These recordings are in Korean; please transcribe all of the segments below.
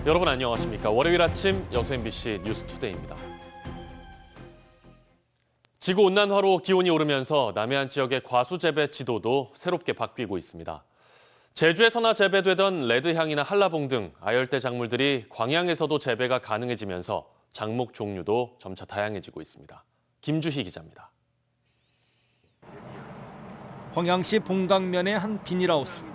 여러분 안녕하십니까? 월요일 아침 여수 MBC 뉴스투데이입니다. 지구온난화로 기온이 오르면서 남해안 지역의 과수 재배 지도도 새롭게 바뀌고 있습니다. 제주에서나 재배되던 레드향이나 한라봉 등 아열대 작물들이 광양에서도 재배가 가능해지면서 작목 종류도 점차 다양해지고 있습니다. 김주희 기자입니다. 광양시 봉강면의 한 비닐하우스.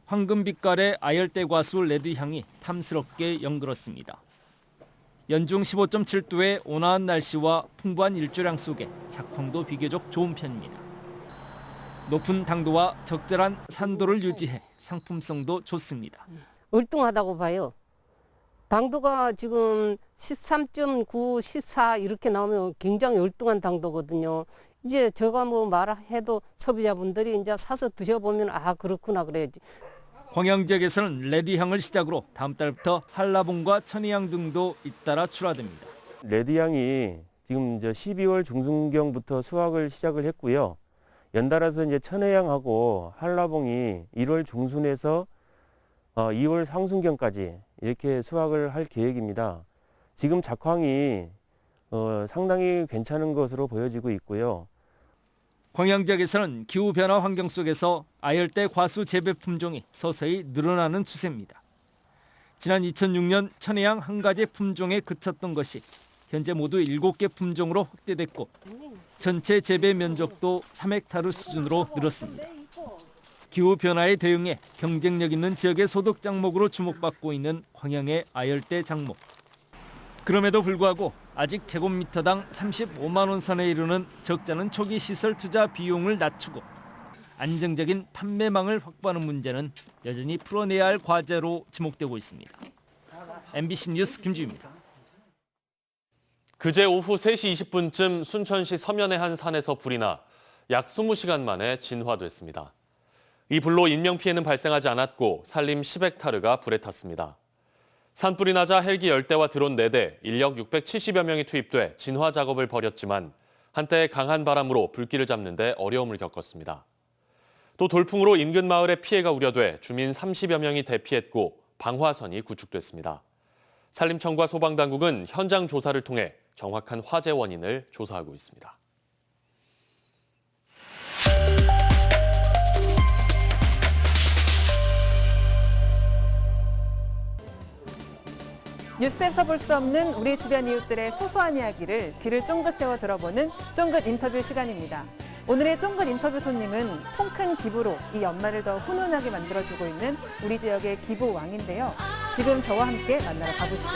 황금빛깔의 아열대 과수 레드향이 탐스럽게 연그렀습니다. 연중 15.7도의 온화한 날씨와 풍부한 일조량 속에 작황도 비교적 좋은 편입니다. 높은 당도와 적절한 산도를 유지해 상품성도 좋습니다. 얼뚱하다고 봐요. 당도가 지금 13.9, 14 이렇게 나오면 굉장히 얼뚱한 당도거든요. 이제 제가 뭐 말해도 소비자분들이 이제 사서 드셔보면 아 그렇구나 그래야지. 광양 지역에서는 레드향을 시작으로 다음 달부터 한라봉과 천혜향 등도 잇따라 출하됩니다. 레드향이 지금 이제 12월 중순경부터 수확을 시작을 했고요. 연달아서 이제 천혜향하고 한라봉이 1월 중순에서 2월 상순경까지 이렇게 수확을 할 계획입니다. 지금 작황이 상당히 괜찮은 것으로 보여지고 있고요. 광양 지역에서는 기후변화 환경 속에서 아열대 과수 재배 품종이 서서히 늘어나는 추세입니다. 지난 2006년 천혜향 한 가지 품종에 그쳤던 것이 현재 모두 7개 품종으로 확대됐고 전체 재배 면적도 3헥타르 수준으로 늘었습니다. 기후변화에 대응해 경쟁력 있는 지역의 소득 작목으로 주목받고 있는 광양의 아열대 작목. 그럼에도 불구하고 아직 제곱미터당 35만 원 선에 이르는 적잖은 초기 시설 투자 비용을 낮추고 안정적인 판매망을 확보하는 문제는 여전히 풀어내야 할 과제로 지목되고 있습니다. MBC 뉴스 김주희입니다. 그제 오후 3시 20분쯤 순천시 서면의 한 산에서 불이 나 약 20시간 만에 진화됐습니다. 이 불로 인명피해는 발생하지 않았고 산림 10헥타르가 불에 탔습니다. 산불이 나자 헬기 10대와 드론 4대, 인력 670여 명이 투입돼 진화 작업을 벌였지만 한때 강한 바람으로 불길을 잡는 데 어려움을 겪었습니다. 또 돌풍으로 인근 마을에 피해가 우려돼 주민 30여 명이 대피했고 방화선이 구축됐습니다. 산림청과 소방당국은 현장 조사를 통해 정확한 화재 원인을 조사하고 있습니다. 뉴스에서 볼 수 없는 우리 주변 이웃들의 소소한 이야기를 귀를 쫑긋 세워 들어보는 쫑긋 인터뷰 시간입니다. 오늘의 쫑긋 인터뷰 손님은 통큰 기부로 이 연말을 더 훈훈하게 만들어주고 있는 우리 지역의 기부왕인데요. 지금 저와 함께 만나러 가보시죠.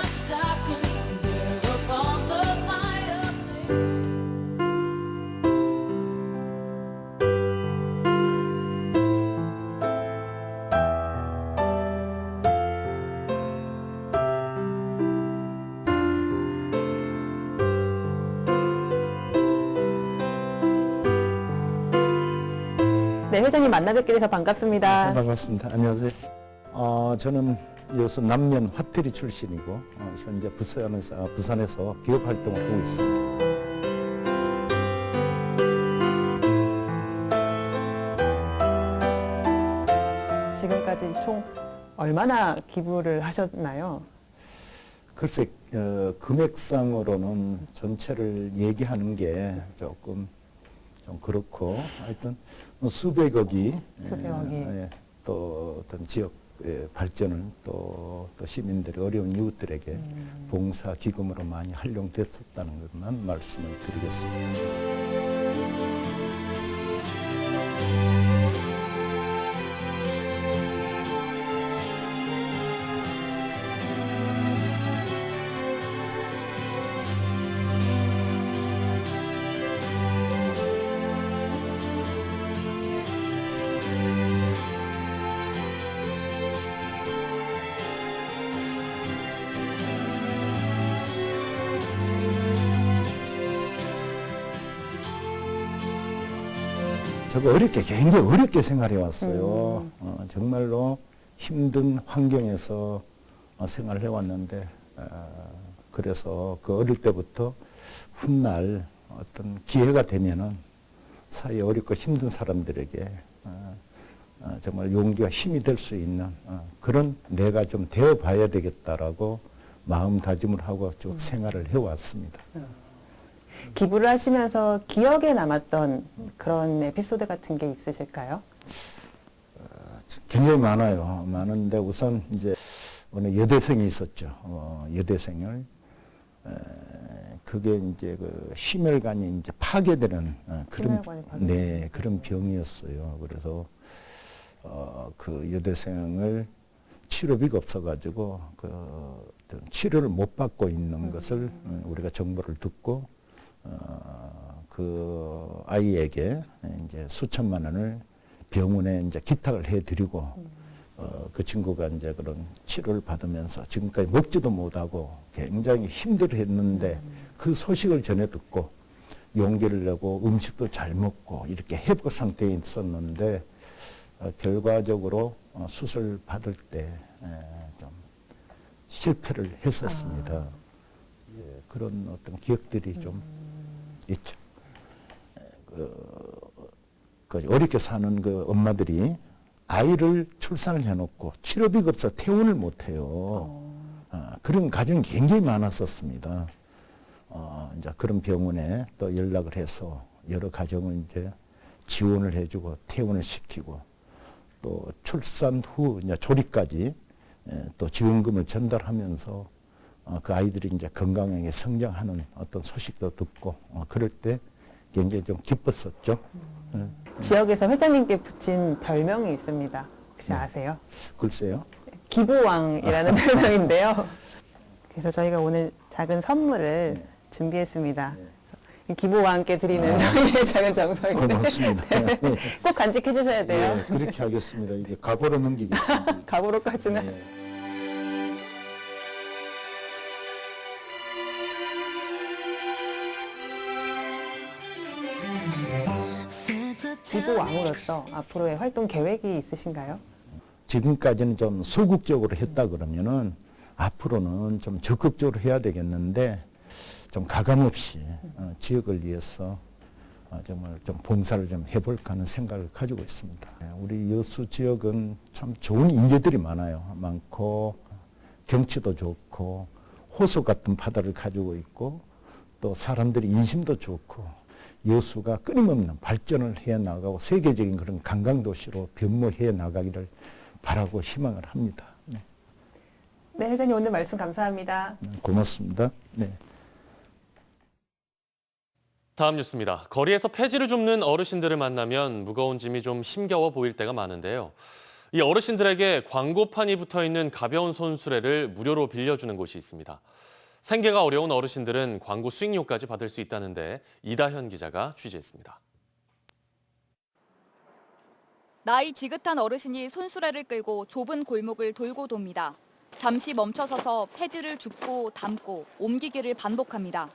네, 회장님 만나 뵙게 돼서 반갑습니다. 반갑습니다. 안녕하세요. 저는 여수 남면 화태리 출신이고 현재 부산에서 기업 활동을 하고 있습니다. 지금까지 총 얼마나 기부를 하셨나요? 글쎄 금액상으로는 전체를 얘기하는 게 조금 좀 그렇고 하여튼 수백억이 또 어떤 지역 발전을 또 시민들의 어려운 이웃들에게 봉사 기금으로 많이 활용됐었다는 것만 말씀을 드리겠습니다. 저거 굉장히 어렵게 생활해 왔어요. 정말로 힘든 환경에서 생활을 해왔는데, 그래서 그 어릴 때부터 훗날 어떤 기회가 되면은 사회 어렵고 힘든 사람들에게 정말 용기와 힘이 될 수 있는 그런 내가 좀 되어봐야 되겠다라고 마음다짐을 하고 쭉 생활을 해왔습니다. 기부를 하시면서 기억에 남았던 그런 에피소드 같은 게 있으실까요? 굉장히 많아요. 많은데 우선 이제 어느 여대생이 있었죠. 여대생을 그게 이제 그 심혈관이 이제 파괴되는 그런 심혈관이 파괴. 그런 병이었어요. 그래서 그 여대생을 치료비가 없어가지고 그 어떤 치료를 못 받고 있는 것을 우리가 정보를 듣고 그 아이에게 이제 수천만 원을 병원에 이제 기탁을 해드리고 그 친구가 이제 그런 치료를 받으면서 지금까지 먹지도 못하고 굉장히 힘들어했는데 그 소식을 전해 듣고 용기를 내고 음식도 잘 먹고 이렇게 회복 상태에 있었는데 결과적으로 수술 받을 때 좀 실패를 했었습니다. 예, 그런 어떤 기억들이 좀 있죠. 그 어렵게 사는 그 엄마들이 아이를 출산을 해놓고 치료비가 없어 퇴원을 못해요. 그런 가정이 굉장히 많았었습니다. 이제 그런 병원에 또 연락을 해서 여러 가정을 이제 지원을 해주고 퇴원을 시키고 또 출산 후 이제 조리까지 또 지원금을 전달하면서 그 아이들이 이제 건강하게 성장하는 어떤 소식도 듣고 그럴 때 굉장히 좀 기뻤었죠. 지역에서 회장님께 붙인 별명이 있습니다. 혹시 아세요? 글쎄요. 기부왕이라는 별명인데요. 그래서 저희가 오늘 작은 선물을 준비했습니다. 이 기부왕께 드리는 저희의 작은 정성인데 고맙습니다. 꼭 간직해 주셔야 돼요. 네, 그렇게 하겠습니다. 이게 갑오로 넘기겠습니다. 갑오로까지는. 네. 기부왕으로서 앞으로의 활동 계획이 있으신가요? 지금까지는 좀 소극적으로 했다 그러면은 앞으로는 좀 적극적으로 해야 되겠는데 좀 가감없이 지역을 위해서 정말 좀 봉사를 좀 해볼까 하는 생각을 가지고 있습니다. 우리 여수 지역은 참 좋은 인재들이 많고 경치도 좋고 호수 같은 바다를 가지고 있고 또 사람들이 인심도 좋고 여수가 끊임없는 발전을 해 나가고 세계적인 그런 관광도시로 변모해 나가기를 바라고 희망을 합니다. 네. 네, 회장님 오늘 말씀 감사합니다. 고맙습니다. 네. 다음 뉴스입니다. 거리에서 폐지를 줍는 어르신들을 만나면 무거운 짐이 좀 힘겨워 보일 때가 많은데요. 이 어르신들에게 광고판이 붙어있는 가벼운 손수레를 무료로 빌려주는 곳이 있습니다. 생계가 어려운 어르신들은 광고 수익료까지 받을 수 있다는데 이다현 기자가 취재했습니다. 나이 지긋한 어르신이 손수레를 끌고 좁은 골목을 돌고 돕니다. 잠시 멈춰서서 폐지를 줍고 담고 옮기기를 반복합니다.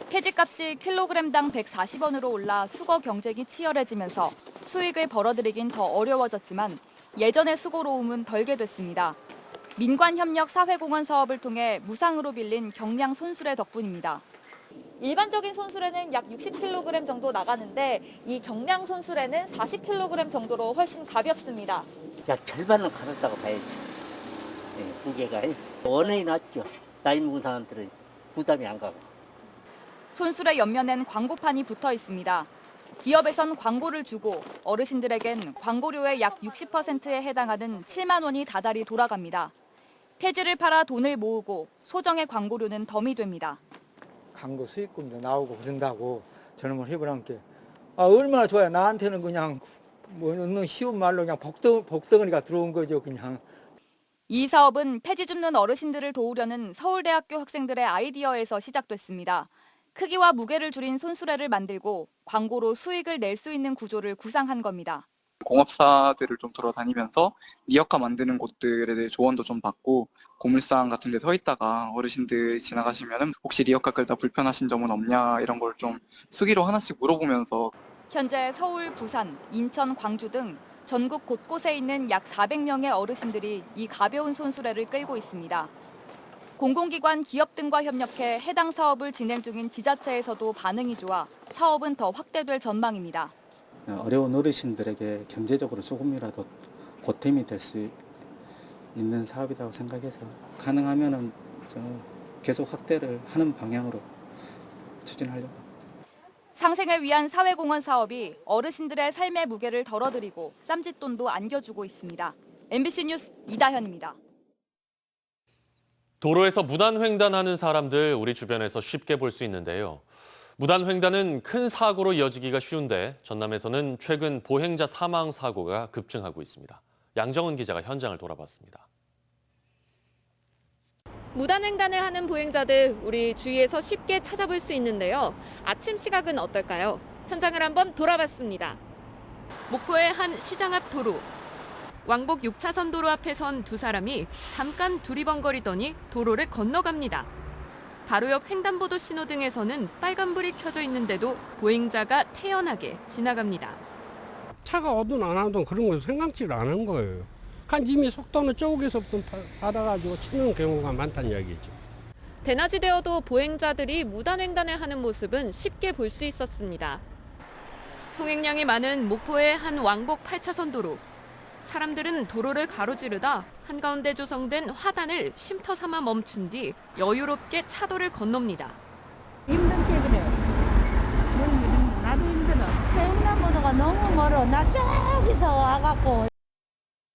폐지값이 킬로그램당 140원으로 올라 수거 경쟁이 치열해지면서 수익을 벌어들이긴 더 어려워졌지만 예전의 수고로움은 덜게 됐습니다. 민관협력 사회공헌 사업을 통해 무상으로 빌린 경량 손수레 덕분입니다. 일반적인 손수레는 약 60kg 정도 나가는데 이 경량 손수레는 40kg 정도로 훨씬 가볍습니다. 약 절반은 가볍다고 봐야지. 네, 무게가 원원이 낫죠. 나이 먹은 사람들은 부담이 안 가고. 손수레 옆면엔 광고판이 붙어 있습니다. 기업에선 광고를 주고 어르신들에겐 광고료의 약 60%에 해당하는 7만 원이 다달이 돌아갑니다. 폐지를 팔아 돈을 모으고 소정의 광고료는 덤이 됩니다. 광고 수익금도 나오고 그런다고 저는 뭐 해보라는 게 얼마나 좋아요. 나한테는 그냥 뭐 쉬운 말로 그냥 복덩어리가 들어온 거죠. 그냥. 이 사업은 폐지 줍는 어르신들을 도우려는 서울대학교 학생들의 아이디어에서 시작됐습니다. 크기와 무게를 줄인 손수레를 만들고 광고로 수익을 낼 수 있는 구조를 구상한 겁니다. 공업사들을 좀 돌아다니면서 리어카 만드는 곳들에 대해 조언도 좀 받고 고물상 같은 데 서 있다가 어르신들 지나가시면은 혹시 리어카 끌다 불편하신 점은 없냐 이런 걸 좀 수기로 하나씩 물어보면서 현재 서울, 부산, 인천, 광주 등 전국 곳곳에 있는 약 400명의 어르신들이 이 가벼운 손수레를 끌고 있습니다. 공공기관, 기업 등과 협력해 해당 사업을 진행 중인 지자체에서도 반응이 좋아 사업은 더 확대될 전망입니다. 어려운 어르신들에게 경제적으로 조금이라도 보탬이 될 수 있는 사업이라고 생각해서 가능하면은 계속 확대를 하는 방향으로 추진하려고. 상생을 위한 사회공헌 사업이 어르신들의 삶의 무게를 덜어드리고 쌈짓돈도 안겨주고 있습니다. MBC 뉴스 이다현입니다. 도로에서 무단횡단하는 사람들 우리 주변에서 쉽게 볼 수 있는데요. 무단횡단은 큰 사고로 이어지기가 쉬운데 전남에서는 최근 보행자 사망 사고가 급증하고 있습니다. 양정은 기자가 현장을 돌아봤습니다. 무단횡단을 하는 보행자들 우리 주위에서 쉽게 찾아볼 수 있는데요. 아침 시각은 어떨까요? 현장을 한번 돌아봤습니다. 목포의 한 시장 앞 도로. 왕복 6차선 도로 앞에 선 두 사람이 잠깐 두리번거리더니 도로를 건너갑니다. 바로 옆 횡단보도 신호등에서는 빨간불이 켜져 있는데도 보행자가 태연하게 지나갑니다. 차가 오든 안 오든 그런 거 생각지를 않은 거예요. 그러니까 이미 속도는 저기서부터 받아가지고 치는 경우가 많다는 이야기죠. 대낮이 되어도 보행자들이 무단횡단을 하는 모습은 쉽게 볼 수 있었습니다. 통행량이 많은 목포의 한 왕복 8차선 도로. 사람들은 도로를 가로지르다 한가운데 조성된 화단을 쉼터 삼아 멈춘 뒤 여유롭게 차도를 건넙니다. 힘든 게 그래. 나도 힘들어. 횡단보도가 너무 멀어. 나 저기서 와갖고.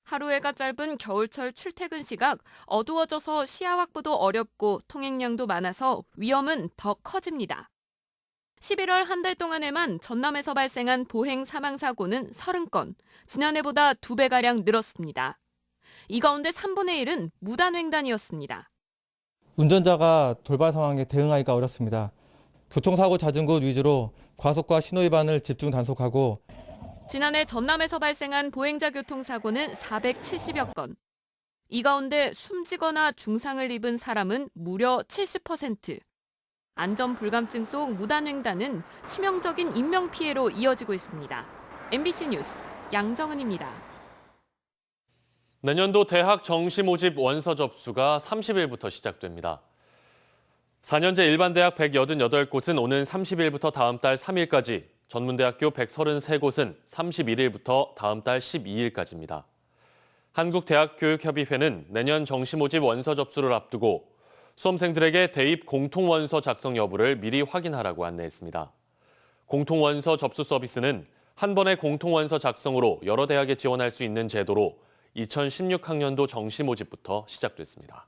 하루해가 짧은 겨울철 출퇴근 시각, 어두워져서 시야 확보도 어렵고 통행량도 많아서 위험은 더 커집니다. 11월 한 달 동안에만 전남에서 발생한 보행 사망 사고는 30건, 지난해보다 2배가량 늘었습니다. 이 가운데 3분의 1은 무단횡단이었습니다. 운전자가 돌발 상황에 대응하기가 어렵습니다. 교통사고 잦은 곳 위주로 과속과 신호위반을 집중 단속하고 지난해 전남에서 발생한 보행자 교통사고는 470여 건. 이 가운데 숨지거나 중상을 입은 사람은 무려 70%. 안전불감증 속 무단횡단은 치명적인 인명피해로 이어지고 있습니다. MBC 뉴스 양정은입니다. 내년도 대학 정시 모집 원서 접수가 30일부터 시작됩니다. 4년제 일반대학 188곳은 오는 30일부터 다음 달 3일까지, 전문대학교 133곳은 31일부터 다음 달 12일까지입니다. 한국대학교육협의회는 내년 정시 모집 원서 접수를 앞두고 수험생들에게 대입 공통원서 작성 여부를 미리 확인하라고 안내했습니다. 공통원서 접수 서비스는 한 번의 공통원서 작성으로 여러 대학에 지원할 수 있는 제도로 2016학년도 정시 모집부터 시작됐습니다.